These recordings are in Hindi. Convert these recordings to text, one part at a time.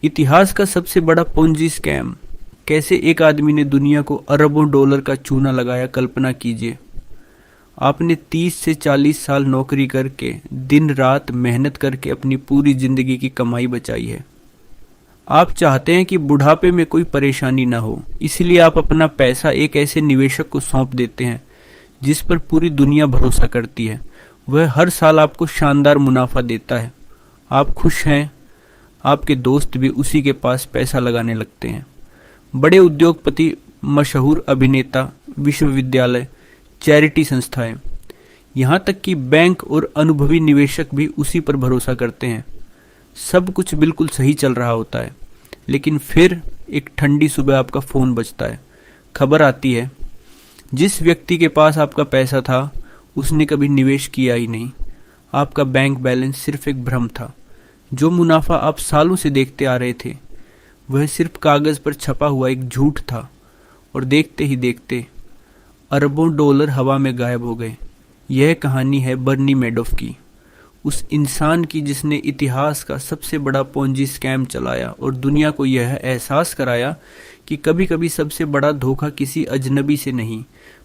इतिहास का सबसे बड़ा पोंजी स्कैम। कैसे एक आदमी ने दुनिया को अरबों डॉलर का चूना लगाया, कल्पना कीजिए। आपने 30 से 40 साल नौकरी करके, दिन रात मेहनत करके अपनी पूरी जिंदगी की कमाई बचाई है। आप चाहते हैं कि बुढ़ापे में कोई परेशानी ना हो, इसलिए आप अपना पैसा एक ऐसे निवेशक को सौंप देते हैं जिस पर पूरी दुनिया भरोसा करती है। वह हर साल आपको शानदार मुनाफा देता है। आप खुश हैं, आपके दोस्त भी उसी के पास पैसा लगाने लगते हैं। बड़े उद्योगपति, मशहूर अभिनेता, विश्वविद्यालय, चैरिटी संस्थाएं, यहाँ तक कि बैंक और अनुभवी निवेशक भी उसी पर भरोसा करते हैं। सब कुछ बिल्कुल सही चल रहा होता है, लेकिन फिर एक ठंडी सुबह आपका फ़ोन बजता है। खबर आती है, जिस व्यक्ति के पास आपका पैसा था उसने कभी निवेश किया ही नहीं। आपका बैंक बैलेंस सिर्फ एक भ्रम था। जो मुनाफा आप सालों से देखते आ रहे थे वह सिर्फ कागज़ पर छपा हुआ एक झूठ था। और देखते ही देखते अरबों डॉलर हवा में गायब हो गए। यह कहानी है बर्नी मैडोफ की, उस इंसान की जिसने इतिहास का सबसे बड़ा पोंजी स्कैम चलाया और दुनिया को यह एहसास कराया कि कभी कभी सबसे बड़ा धोखा किसी अजनबी से नहीं,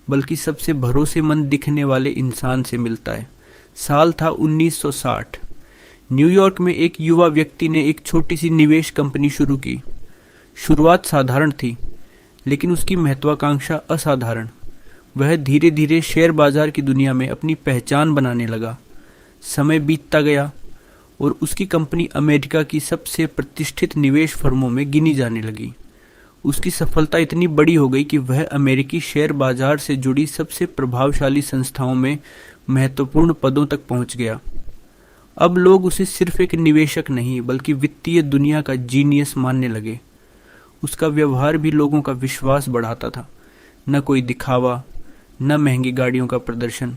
बल्कि सबसे भरोसेमंद दिखने वाले इंसान से मिलता है। साल था 1960। न्यूयॉर्क में एक युवा व्यक्ति ने एक छोटी सी निवेश कंपनी शुरू की। शुरुआत साधारण थी, लेकिन उसकी महत्वाकांक्षा असाधारण। वह धीरे धीरे शेयर बाजार की दुनिया में अपनी पहचान बनाने लगा। समय बीतता गया और उसकी कंपनी अमेरिका की सबसे प्रतिष्ठित निवेश फर्मों में गिनी जाने लगी। उसकी सफलता इतनी बड़ी हो गई कि वह अमेरिकी शेयर बाजार से जुड़ी सबसे प्रभावशाली संस्थाओं में महत्वपूर्ण पदों तक पहुंच गया। अब लोग उसे सिर्फ एक निवेशक नहीं, बल्कि वित्तीय दुनिया का जीनियस मानने लगे। उसका व्यवहार भी लोगों का विश्वास बढ़ाता था। न कोई दिखावा, न महंगी गाड़ियों का प्रदर्शन,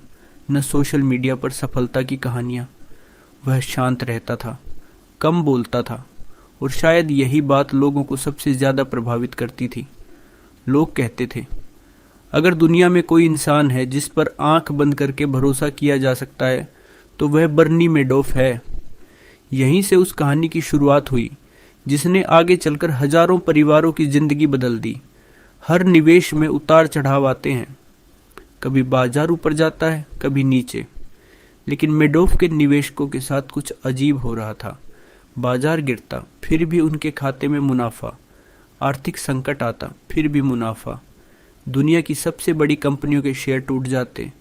न सोशल मीडिया पर सफलता की कहानियाँ। वह शांत रहता था, कम बोलता था, और शायद यही बात लोगों को सबसे ज़्यादा प्रभावित करती थी। लोग कहते थे, अगर दुनिया में कोई इंसान है जिस पर आंख बंद करके भरोसा किया जा सकता है तो वह बर्नी मैडोफ है। यहीं से उस कहानी की शुरुआत हुई जिसने आगे चलकर हजारों परिवारों की जिंदगी बदल दी। हर निवेश में उतार चढ़ाव आते हैं, कभी बाजार ऊपर जाता है, कभी नीचे। लेकिन मैडोफ के निवेशकों के साथ कुछ अजीब हो रहा था। बाजार गिरता, फिर भी उनके खाते में मुनाफा। आर्थिक संकट आता, फिर भी मुनाफा। दुनिया की सबसे बड़ी कंपनियों के शेयर टूट जाते,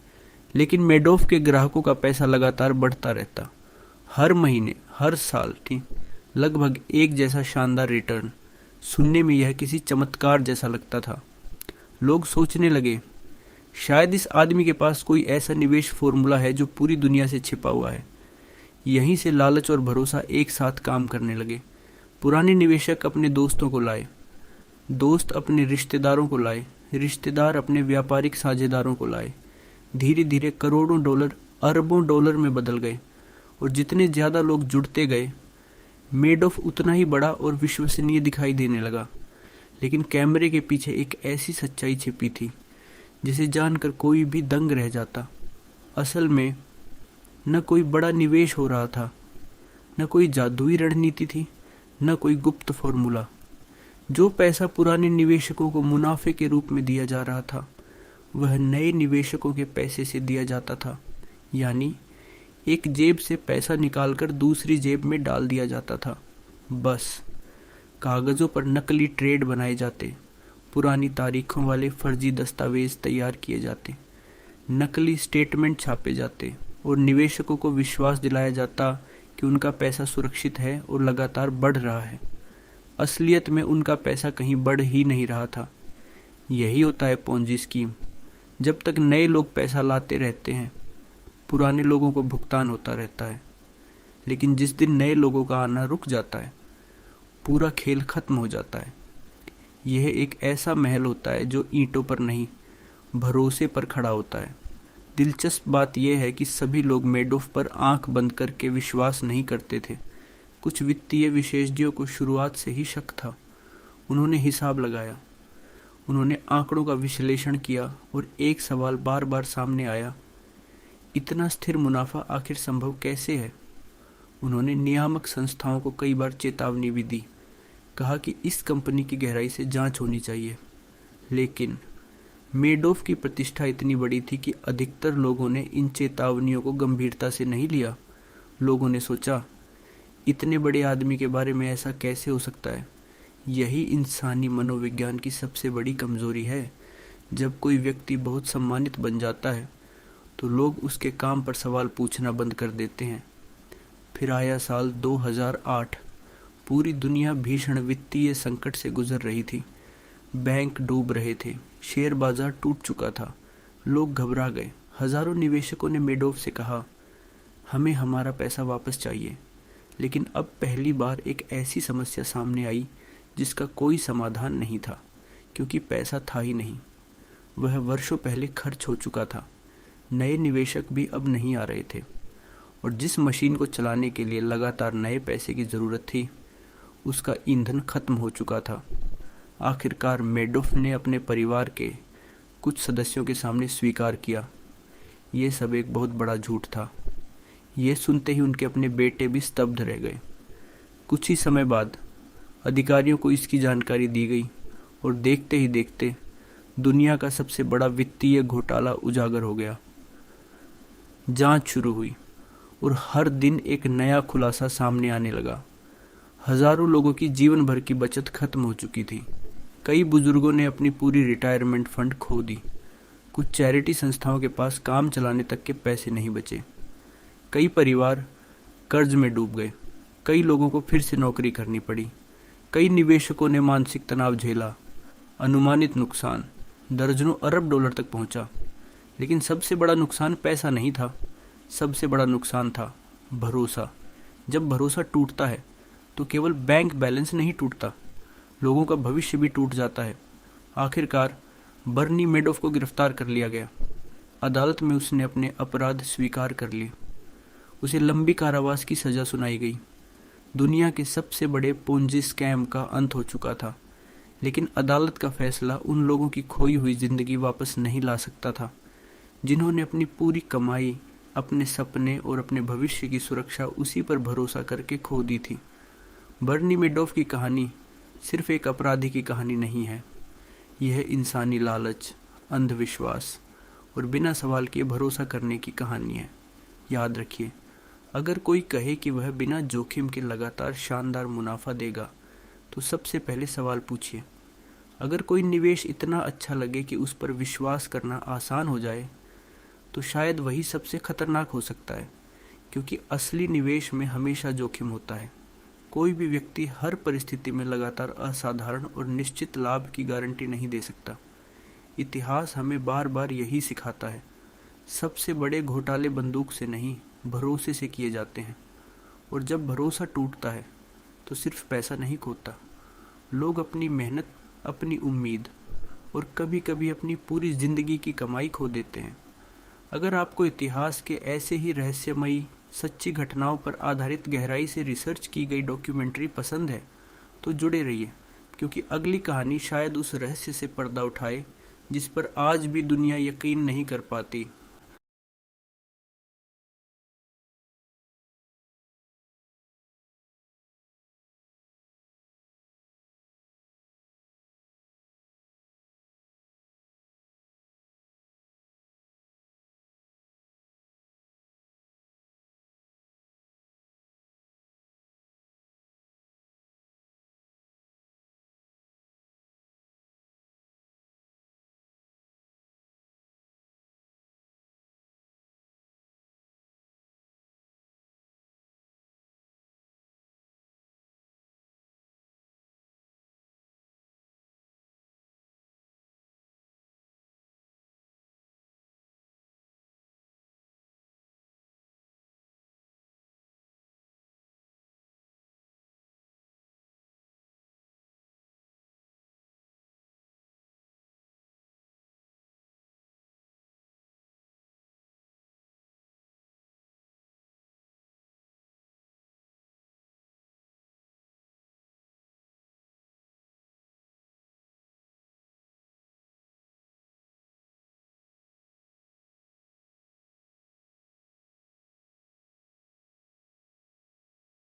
लेकिन मैडोफ के ग्राहकों का पैसा लगातार बढ़ता रहता। हर महीने, हर साल, ठीक लगभग एक जैसा शानदार रिटर्न। सुनने में यह किसी चमत्कार जैसा लगता था। लोग सोचने लगे, शायद इस आदमी के पास कोई ऐसा निवेश फॉर्मूला है जो पूरी दुनिया से छिपा हुआ है। यहीं से लालच और भरोसा एक साथ काम करने लगे। पुराने निवेशक अपने दोस्तों को लाए, दोस्त अपने रिश्तेदारों को लाए, रिश्तेदार अपने व्यापारिक साझेदारों को लाए। धीरे धीरे करोड़ों डॉलर अरबों डॉलर में बदल गए, और जितने ज़्यादा लोग जुड़ते गए, मैडोफ उतना ही बड़ा और विश्वसनीय दिखाई देने लगा। लेकिन कैमरे के पीछे एक ऐसी सच्चाई छिपी थी जिसे जानकर कोई भी दंग रह जाता। असल में न कोई बड़ा निवेश हो रहा था, न कोई जादुई रणनीति थी, न कोई गुप्त फॉर्मूला। जो पैसा पुराने निवेशकों को मुनाफे के रूप में दिया जा रहा था, वह नए निवेशकों के पैसे से दिया जाता था। यानी एक जेब से पैसा निकालकर दूसरी जेब में डाल दिया जाता था। बस कागज़ों पर नकली ट्रेड बनाए जाते, पुरानी तारीखों वाले फर्जी दस्तावेज तैयार किए जाते, नकली स्टेटमेंट छापे जाते, और निवेशकों को विश्वास दिलाया जाता कि उनका पैसा सुरक्षित है और लगातार बढ़ रहा है। असलियत में उनका पैसा कहीं बढ़ ही नहीं रहा था। यही होता है पोंजी स्कीम। जब तक नए लोग पैसा लाते रहते हैं, पुराने लोगों को भुगतान होता रहता है। लेकिन जिस दिन नए लोगों का आना रुक जाता है, पूरा खेल खत्म हो जाता है। यह एक ऐसा महल होता है जो ईंटों पर नहीं, भरोसे पर खड़ा होता है। दिलचस्प बात यह है कि सभी लोग मैडोफ पर आंख बंद करके विश्वास नहीं करते थे। कुछ वित्तीय विशेषज्ञों को शुरुआत से ही शक था। उन्होंने हिसाब लगाया, उन्होंने आंकड़ों का विश्लेषण किया, और एक सवाल बार बार सामने आया, इतना स्थिर मुनाफा आखिर संभव कैसे है? उन्होंने नियामक संस्थाओं को कई बार चेतावनी भी दी, कहा कि इस कंपनी की गहराई से जांच होनी चाहिए। लेकिन मेडोफ की प्रतिष्ठा इतनी बड़ी थी कि अधिकतर लोगों ने इन चेतावनियों को गंभीरता से नहीं लिया। लोगों ने सोचा, इतने बड़े आदमी के बारे में ऐसा कैसे हो सकता है। यही इंसानी मनोविज्ञान की सबसे बड़ी कमजोरी है। जब कोई व्यक्ति बहुत सम्मानित बन जाता है तो लोग उसके काम पर सवाल पूछना बंद कर देते हैं। फिर आया साल 2008। पूरी दुनिया भीषण वित्तीय संकट से गुजर रही थी। बैंक डूब रहे थे, शेयर बाजार टूट चुका था, लोग घबरा गए। हजारों निवेशकों ने मेडोफ से कहा, हमें हमारा पैसा वापस चाहिए। लेकिन अब पहली बार एक ऐसी समस्या सामने आई जिसका कोई समाधान नहीं था, क्योंकि पैसा था ही नहीं। वह वर्षों पहले खर्च हो चुका था। नए निवेशक भी अब नहीं आ रहे थे, और जिस मशीन को चलाने के लिए लगातार नए पैसे की ज़रूरत थी, उसका ईंधन खत्म हो चुका था। आखिरकार मेडोफ ने अपने परिवार के कुछ सदस्यों के सामने स्वीकार किया, ये सब एक बहुत बड़ा झूठ था। ये सुनते ही उनके अपने बेटे भी स्तब्ध रह गए। कुछ ही समय बाद अधिकारियों को इसकी जानकारी दी गई, और देखते ही देखते दुनिया का सबसे बड़ा वित्तीय घोटाला उजागर हो गया। जांच शुरू हुई और हर दिन एक नया खुलासा सामने आने लगा। हजारों लोगों की जीवन भर की बचत खत्म हो चुकी थी। कई बुजुर्गों ने अपनी पूरी रिटायरमेंट फंड खो दी। कुछ चैरिटी संस्थाओं के पास काम चलाने तक के पैसे नहीं बचे। कई परिवार कर्ज में डूब गए। कई लोगों को फिर से नौकरी करनी पड़ी। कई निवेशकों ने मानसिक तनाव झेला। अनुमानित नुकसान दर्जनों अरब डॉलर तक पहुंचा। लेकिन सबसे बड़ा नुकसान पैसा नहीं था, सबसे बड़ा नुकसान था भरोसा। जब भरोसा टूटता है तो केवल बैंक बैलेंस नहीं टूटता, लोगों का भविष्य भी टूट जाता है। आखिरकार बर्नी मेडोफ को गिरफ्तार कर लिया गया। अदालत में उसने अपने अपराध स्वीकार कर लिए। उसे लंबी कारावास की सज़ा सुनाई गई। दुनिया के सबसे बड़े पोंजी स्कैम का अंत हो चुका था। लेकिन अदालत का फैसला उन लोगों की खोई हुई ज़िंदगी वापस नहीं ला सकता था, जिन्होंने अपनी पूरी कमाई, अपने सपने और अपने भविष्य की सुरक्षा उसी पर भरोसा करके खो दी थी। बर्नी मेडोफ की कहानी सिर्फ एक अपराधी की कहानी नहीं है। यह इंसानी लालच, अंधविश्वास और बिना सवाल किए भरोसा करने की कहानी है। याद रखिए, अगर कोई कहे कि वह बिना जोखिम के लगातार शानदार मुनाफा देगा, तो सबसे पहले सवाल पूछिए। अगर कोई निवेश इतना अच्छा लगे कि उस पर विश्वास करना आसान हो जाए, तो शायद वही सबसे खतरनाक हो सकता है, क्योंकि असली निवेश में हमेशा जोखिम होता है। कोई भी व्यक्ति हर परिस्थिति में लगातार असाधारण और निश्चित लाभ की गारंटी नहीं दे सकता। इतिहास हमें बार बार यही सिखाता है। सबसे बड़े घोटाले बंदूक से नहीं, भरोसे से किए जाते हैं। और जब भरोसा टूटता है तो सिर्फ पैसा नहीं खोता, लोग अपनी मेहनत, अपनी उम्मीद और कभी कभी अपनी पूरी ज़िंदगी की कमाई खो देते हैं। अगर आपको इतिहास के ऐसे ही रहस्यमयी सच्ची घटनाओं पर आधारित गहराई से रिसर्च की गई डॉक्यूमेंट्री पसंद है, तो जुड़े रहिए, क्योंकि अगली कहानी शायद उस रहस्य से पर्दा उठाए जिस पर आज भी दुनिया यकीन नहीं कर पाती।